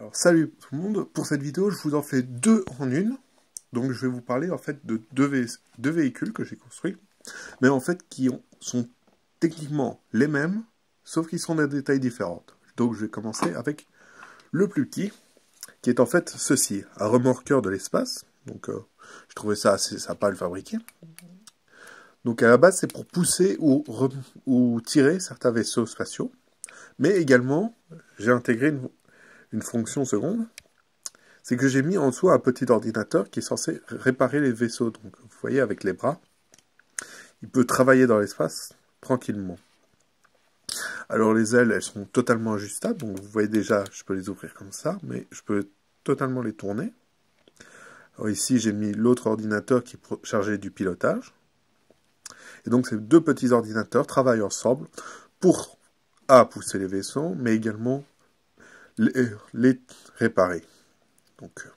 Alors, salut tout le monde, pour cette vidéo je vous en fais deux en une. Donc je vais vous parler en fait de deux véhicules que j'ai construits, mais en fait sont techniquement les mêmes, sauf qu'ils sont dans des tailles différentes. Donc je vais commencer avec le plus petit, qui est en fait ceci, un remorqueur de l'espace. Donc je trouvais ça assez sympa à le fabriquer. Donc à la base c'est pour pousser ou tirer certains vaisseaux spatiaux, mais également j'ai intégré une fonction seconde, c'est que j'ai mis en dessous un petit ordinateur qui est censé réparer les vaisseaux. Donc vous voyez avec les bras, il peut travailler dans l'espace tranquillement. Alors les ailes, elles sont totalement ajustables, donc vous voyez déjà, je peux les ouvrir comme ça, mais je peux totalement les tourner. Alors ici, j'ai mis l'autre ordinateur qui est chargé du pilotage. Et donc ces deux petits ordinateurs travaillent ensemble pour pousser les vaisseaux, mais également les réparer. Donc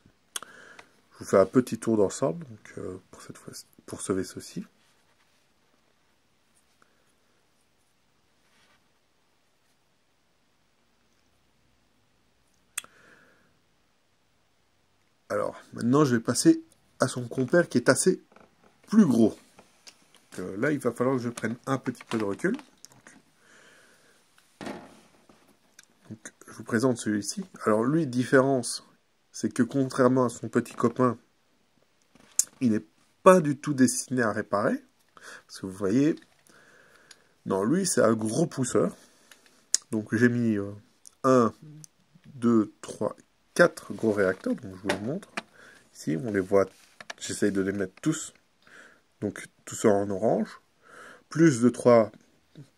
je vous fais un petit tour d'ensemble pour ce vaisseau-ci. Alors, maintenant, je vais passer à son compère qui est assez plus gros. Donc, là, il va falloir que je prenne un petit peu de recul. Donc, je vous présente celui-ci. Alors, lui, différence, c'est que contrairement à son petit copain, il n'est pas du tout destiné à réparer. Parce que vous voyez, non, lui, c'est un gros pousseur. Donc, j'ai mis 1, 2, 3, 4 gros réacteurs, donc je vous les montre. Ici, on les voit, j'essaye de les mettre tous, donc tout ça en orange. Plus de 3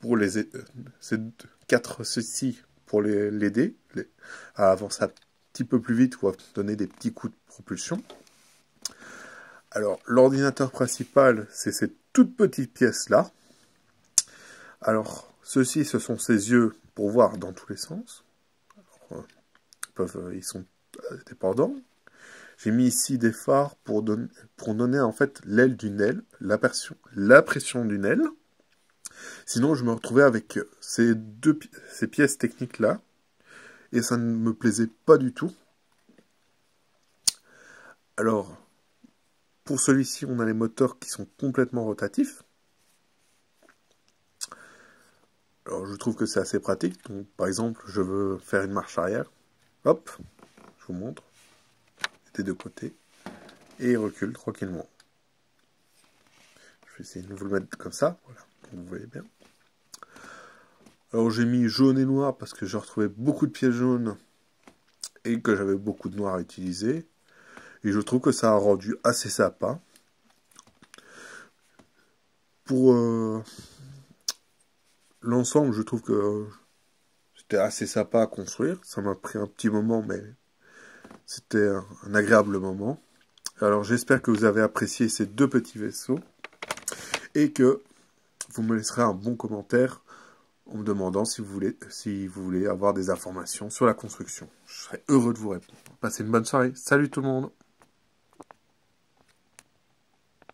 pour les... c'est 4 ceci pour l'aider à avancer un petit peu plus vite ou à donner des petits coups de propulsion. Alors, l'ordinateur principal, c'est ces toutes petites pièces-là. Alors, ceux-ci, ce sont ses yeux pour voir dans tous les sens. Alors, ils sont dépendants. J'ai mis ici des phares pour donner en fait l'aile d'une aile, la pression d'une aile. Sinon, je me retrouvais avec ces pièces techniques-là, et ça ne me plaisait pas du tout. Alors, pour celui-ci, on a les moteurs qui sont complètement rotatifs. Alors, je trouve que c'est assez pratique. Donc, par exemple, je veux faire une marche arrière. Hop, je vous montre. Des deux côtés. Et il recule tranquillement. Je vais essayer de vous le mettre comme ça. Voilà, donc vous voyez bien. Alors j'ai mis jaune et noir parce que j'ai retrouvé beaucoup de pièces jaunes et que j'avais beaucoup de noir à utiliser. Et je trouve que ça a rendu assez sympa. Pour l'ensemble, je trouve que c'était assez sympa à construire. Ça m'a pris un petit moment, mais c'était un agréable moment. Alors j'espère que vous avez apprécié ces deux petits vaisseaux et que vous me laisserez un bon commentaire en me demandant si vous voulez avoir des informations sur la construction. Je serai heureux de vous répondre. Passez une bonne soirée. Salut tout le monde!